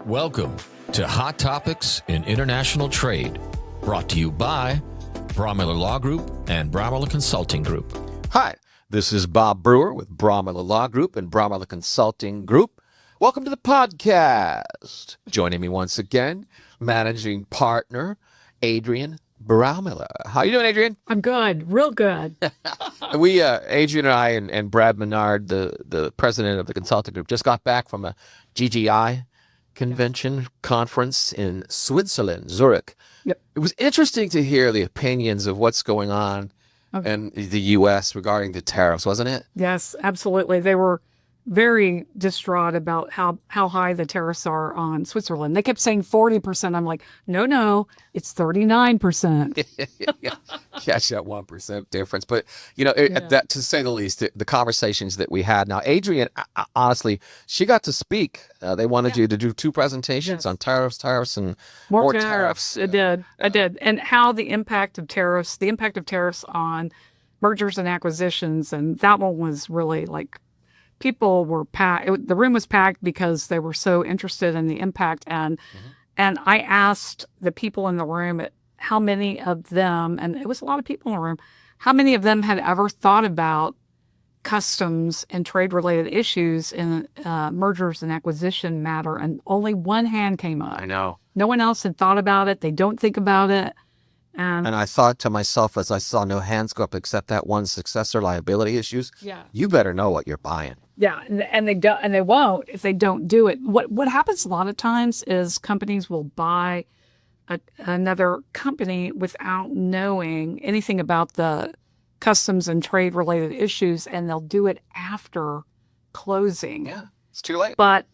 Welcome to Hot Topics in International Trade, brought to you by Braumiller Law Group and Braumiller Consulting Group. Hi, this is Bob Brewer with Braumiller Law Group and Braumiller Consulting Group. Welcome to the podcast. Joining me once again, Managing Partner Adrienne Braumiller. How you doing, Adrienne? I'm good, real good. Adrienne and I and Brad Menard, the president of the consulting group, just got back from a GGI convention conference in Switzerland, Zurich. Yep. It was interesting to hear the opinions of what's going on in the U.S. regarding the tariffs, wasn't it? Yes, absolutely. They were very distraught about how high the tariffs are on Switzerland. They kept saying 40%. I'm like, no, it's 39%. Catch that 1% difference. But, that, to say the least, the conversations that we had. Now, Adrienne, honestly, she got to speak. They wanted you to do two presentations on tariffs, and more tariffs. I did. And how the impact of tariffs on mergers and acquisitions. And that one was really like, people were packed. The room was packed because they were so interested in the impact. And I asked the people in the room how many of them, and it was a lot of people in the room, how many of them had ever thought about customs and trade-related issues in mergers and acquisition matter. And only one hand came up. I know. No one else had thought about it. They don't think about it. And I thought to myself as I saw no hands go up except that one successor liability issues. Yeah. You better know what you're buying. Yeah, and they don't, and they won't if they don't do it. What happens a lot of times is companies will buy another company without knowing anything about the customs and trade related issues, and they'll do it after closing. Yeah, it's too late. But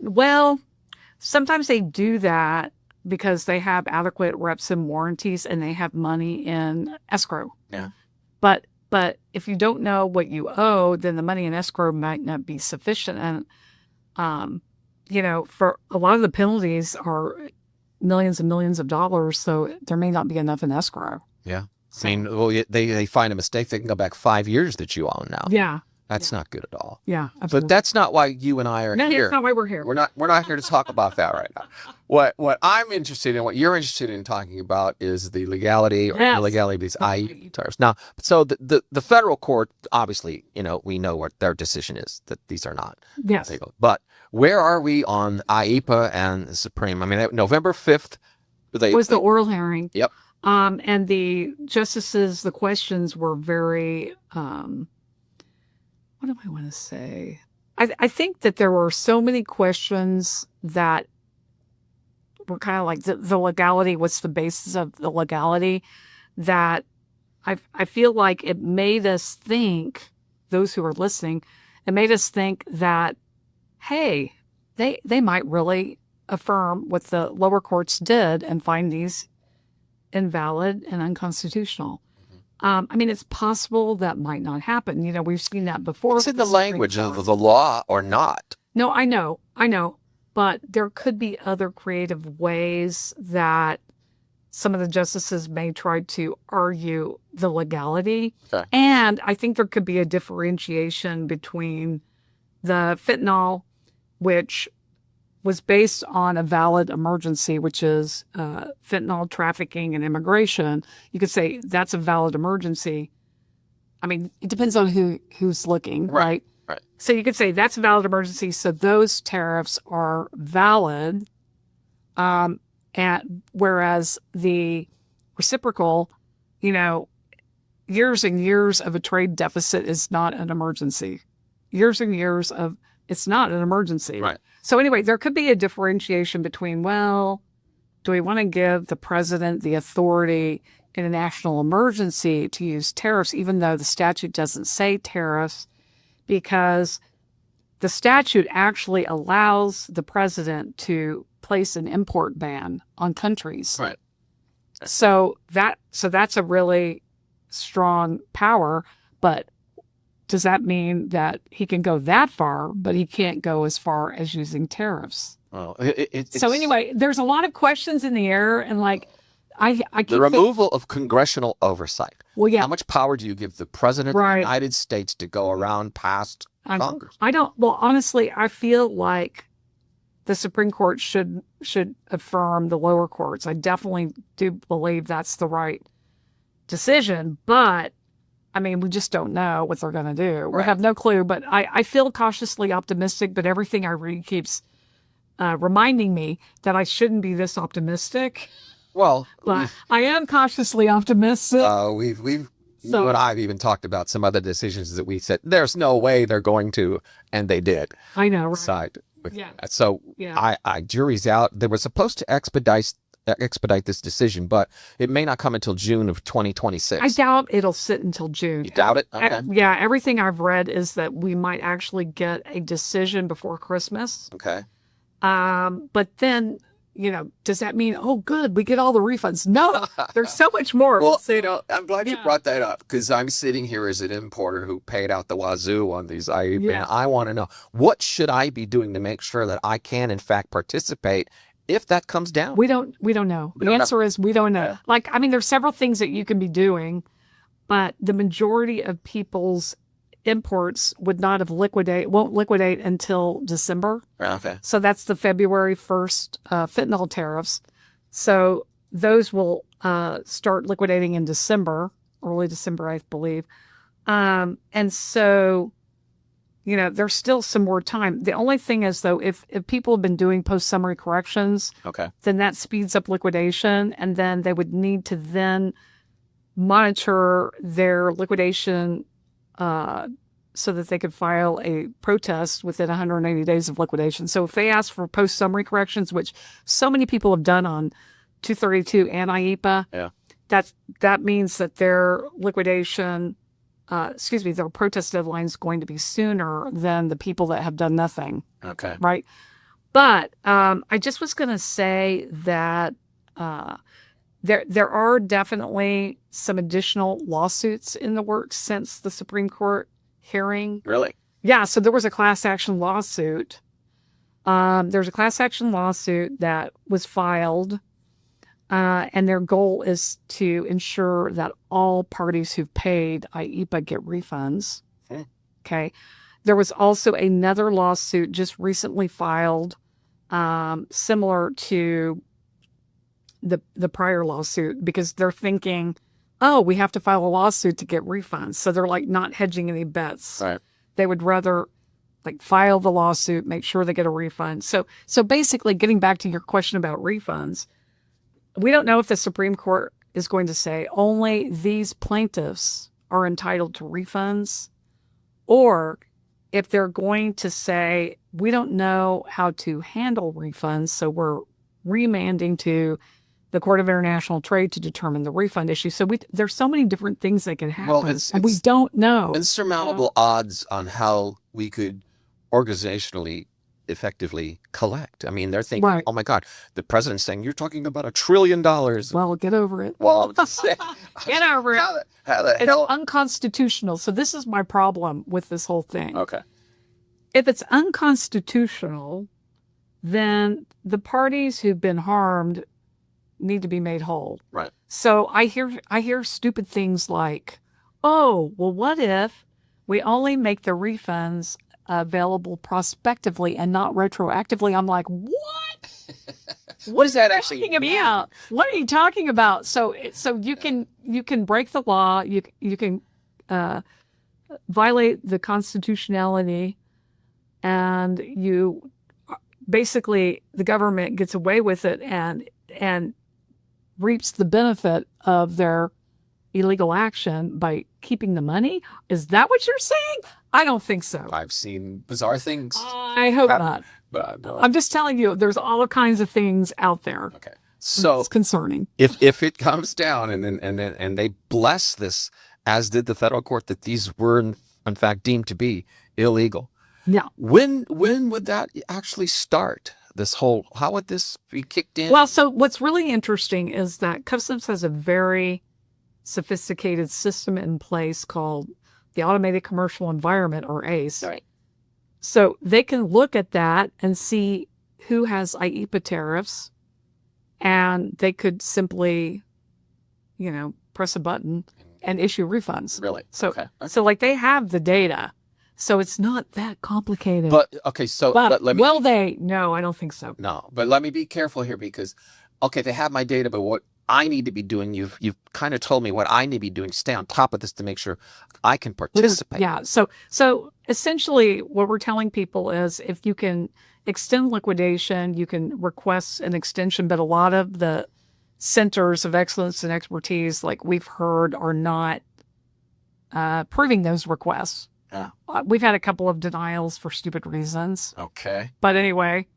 sometimes they do that because they have adequate reps and warranties and they have money in escrow. Yeah. But if you don't know what you owe, then the money in escrow might not be sufficient. And, for a lot of the penalties are millions and millions of dollars. So there may not be enough in escrow. Yeah. I mean, they find a mistake. They can go back 5 years that you own now. Yeah. That's not good at all. Yeah. Absolutely. But that's not why you and I are here. No, that's not why we're here. We're not here to talk about that right now. What I'm interested in, what you're interested in talking about is the legality or illegality of these IEEPA tariffs. Now, so the federal court, obviously, we know what their decision is, that these are not legal. But where are we on IEEPA and the Supreme? I mean, November 5th. Was the oral hearing. Yep. And the justices, the questions were very, what do I want to say? I think that there were so many questions that were kind of like the legality, what's the basis of the legality, that I feel like it made us think, those who are listening, it made us think that, hey, they might really affirm what the lower courts did and find these invalid and unconstitutional. I mean, it's possible that might not happen. We've seen that before. It's in the language of the law or not. No, I know. But there could be other creative ways that some of the justices may try to argue the legality. Okay. And I think there could be a differentiation between the fentanyl, which was based on a valid emergency, which is fentanyl trafficking and immigration. You could say that's a valid emergency. I mean, it depends on who's looking, right? Right. So you could say that's a valid emergency, so those tariffs are valid. And whereas the reciprocal, years and years of a trade deficit is not an emergency. Years and years of it's not an emergency. Right. So anyway, there could be a differentiation between, do we want to give the president the authority in a national emergency to use tariffs, even though the statute doesn't say tariffs, because the statute actually allows the president to place an import ban on countries. Right. So that's a really strong power, but does that mean that he can go that far, but he can't go as far as using tariffs? Well, so anyway, there's a lot of questions in the air, and I keep the removal of congressional oversight. Well, yeah. How much power do you give the president of the United States to go around past Congress? I don't. Well, honestly, I feel like the Supreme Court should affirm the lower courts. I definitely do believe that's the right decision, but I mean, we just don't know what they're going to do. We have no clue, but I feel cautiously optimistic, but everything I read keeps reminding me that I shouldn't be this optimistic. Well, But I am cautiously optimistic. You and I have even talked about some other decisions that we said, there's no way they're going to, and they did. I know, right? Side with Yeah. that. So Yeah. I jury's out. They were supposed to expedite this decision, but it may not come until June of 2026. I doubt it'll sit until June. You doubt it? Okay. Yeah, everything I've read is that we might actually get a decision before Christmas. Okay. But then, does that mean, oh, good, we get all the refunds? No, there's so much more. Well, I'm glad you brought that up, because I'm sitting here as an importer who paid out the wazoo on these IEEPA, and I want to know, what should I be doing to make sure that I can, in fact, participate if that comes down? We don't know. The answer is we don't know. Yeah. There's several things that you can be doing, but the majority of people's imports won't liquidate until December. Okay. So that's the February 1st fentanyl tariffs. So those will start liquidating in December, early December, I believe. And so, there's still some more time. The only thing is, though, if people have been doing post-summary corrections, then that speeds up liquidation, and then they would need to then monitor their liquidation so that they could file a protest within 180 days of liquidation. So if they ask for post-summary corrections, which so many people have done on 232 and IEEPA, that means that their liquidation, their protest deadline is going to be sooner than the people that have done nothing. Okay. Right? But I just was going to say that there are definitely some additional lawsuits in the works since the Supreme Court hearing. Really? Yeah. So there was a class action lawsuit. There's a class action lawsuit that was filed, and their goal is to ensure that all parties who've paid IEEPA get refunds. Okay. There was also another lawsuit just recently filed, similar to the prior lawsuit, because they're thinking, oh, we have to file a lawsuit to get refunds. So they're not hedging any bets. Right. They would rather file the lawsuit, make sure they get a refund. So basically, getting back to your question about refunds, we don't know if the Supreme Court is going to say only these plaintiffs are entitled to refunds, or if they're going to say, we don't know how to handle refunds, so we're remanding to the Court of International Trade to determine the refund issue. So there's so many different things that can happen, and we don't know. Insurmountable odds on how we could organizationally effectively collect. I mean, they're thinking, oh my God, the president's saying, you're talking about $1 trillion. Well, get over it. Well, I'm just saying. Get over it. How the hell? It's unconstitutional. So this is my problem with this whole thing. Okay. If it's unconstitutional, then the parties who've been harmed need to be made whole. Right. So I hear stupid things like, oh, well, what if we only make the refunds available prospectively and not retroactively? I'm like, what? What does that actually mean? What are you talking about? So you can break the law. You can violate the constitutionality, and you basically, the government gets away with it and reaps the benefit of their illegal action by keeping the money. Is that what you're saying? I don't think so. I've seen bizarre things. I hope not. But I'm just telling you, there's all kinds of things out there. Okay. So it's concerning. If it comes down and they bless this, as did the federal court, that these were in fact deemed to be illegal. Yeah. When would that actually start? How would this be kicked in? Well, so what's really interesting is that Customs has a very sophisticated system in place called the Automated Commercial Environment, or ACE. Right. So they can look at that and see who has IEEPA tariffs, and they could simply, press a button and issue refunds. Really? So, okay. So they have the data. So it's not that complicated. But okay, so But let me will they? No, I don't think so. no, but let me be careful here because okay, they have my data, but what I need to be doing, you've kind of told me what I need to be doing. Stay on top of this to make sure I can participate. Yeah. So essentially, what we're telling people is if you can extend liquidation, you can request an extension. But a lot of the centers of excellence and expertise, like we've heard, are not approving those requests. Yeah. We've had a couple of denials for stupid reasons. Okay. But anyway,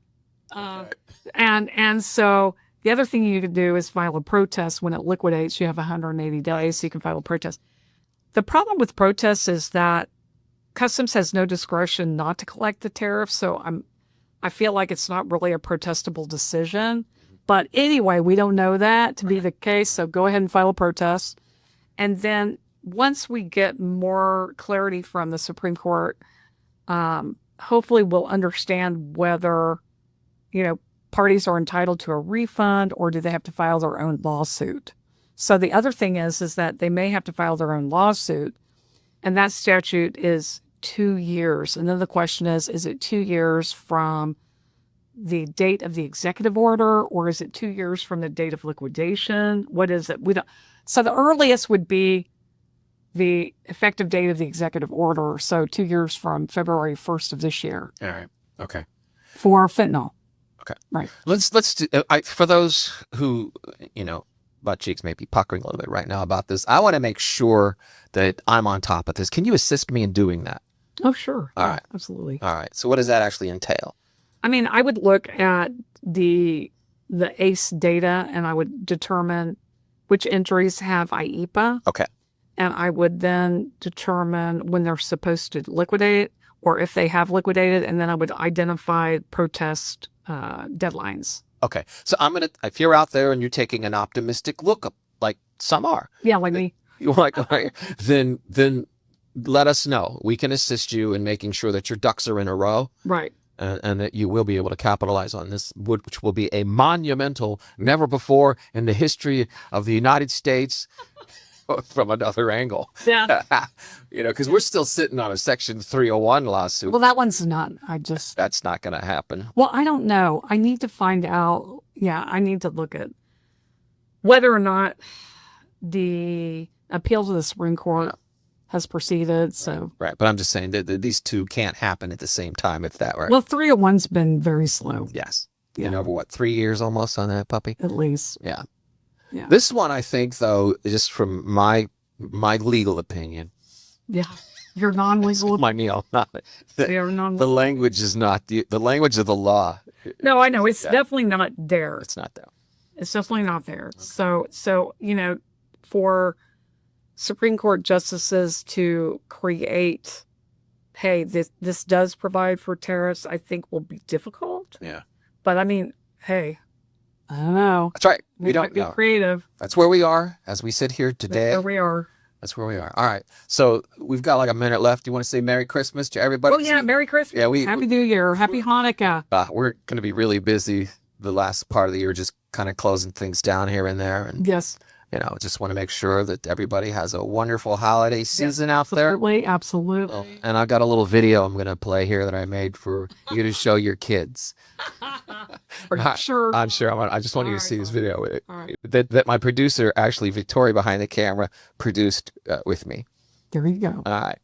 Okay. and so the other thing you can do is file a protest when it liquidates. You have 180 days, so you can file a protest. The problem with protests is that Customs has no discretion not to collect the tariff, so I feel like it's not really a protestable decision. But anyway, we don't know that to be the case, so go ahead and file a protest. And then once we get more clarity from the Supreme Court, hopefully we'll understand whether, parties are entitled to a refund or do they have to file their own lawsuit. So the other thing is that they may have to file their own lawsuit, and that statute is 2 years. And then the question is it 2 years from the date of the executive order, or is it 2 years from the date of liquidation? What is it? We don't. So the earliest would be the effective date of the executive order. So 2 years from February 1st of this year. All right. Okay. For fentanyl. Okay. Right. Let's do, for those who, butt cheeks may be puckering a little bit right now about this. I want to make sure that I'm on top of this. Can you assist me in doing that? Oh, sure. All right. Absolutely. All right. So what does that actually entail? I mean, I would look at the ACE data and I would determine which entries have IEEPA. Okay. And I would then determine when they're supposed to liquidate or if they have liquidated. And then I would identify protest deadlines. Okay. So if you're out there and you're taking an optimistic look, like some are. Yeah, like me. You're like, all right, then let us know. We can assist you in making sure that your ducks are in a row. Right. And that you will be able to capitalize on this, which will be a monumental, never before in the history of the United States from another angle. Yeah. Because we're still sitting on a Section 301 lawsuit. Well, that one's not. That's not going to happen. Well, I don't know. I need to find out. Yeah, I need to look at whether or not the appeal to the Supreme Court has proceeded. So Right. But I'm just saying that these two can't happen at the same time if that were. Well, 301's been very slow. Yes. Yeah. Over what, 3 years almost on that puppy? At least. Yeah. Yeah. This one, I think, though, just from my legal opinion. Yeah. You're non-legal. My Neil, not You're non-legal. the language is not the language of the law. No, I know. It's definitely not there. It's not there. It's definitely not there. So, for Supreme Court justices to create, hey, this does provide for tariffs, I think will be difficult. Yeah. But I mean, hey, I don't know. That's right. We We might don't be know. creative. That's where we are as we sit here today. There we are. That's where we are. All right. So we've got like a minute left. You want to say Merry Christmas to everybody? Oh yeah, Merry Christmas. Yeah, Happy New Year. Happy Hanukkah. We're going to be really busy the last part of the year, just kind of closing things down here and there. And, Yes. just want to make sure that everybody has a wonderful holiday season out there. Absolutely. Oh, and I've got a little video I'm going to play here that I made for you to show your kids. Are you sure? I'm sure. I just want you to see this video with it. All right. That my producer, actually Victoria behind the camera, produced with me. There you go. All right.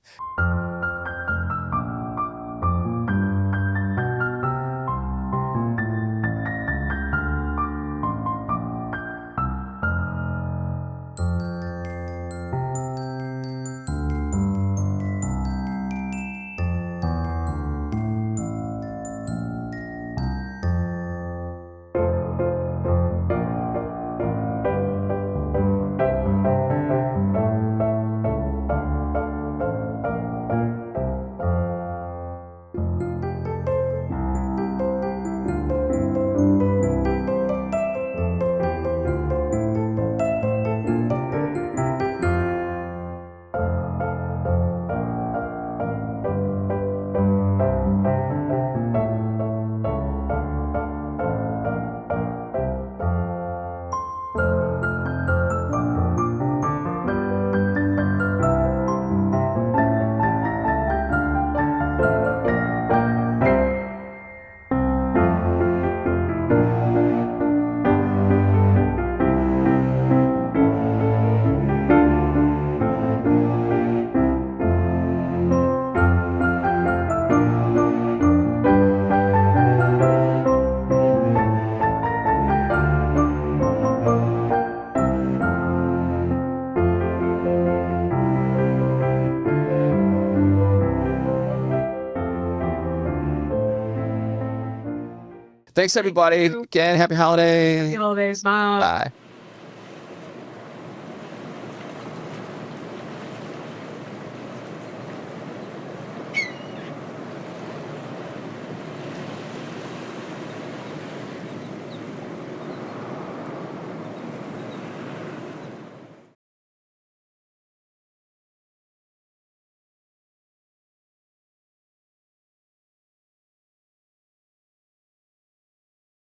Thanks, everybody. Again, happy holiday. Happy holidays. Bye. Bye.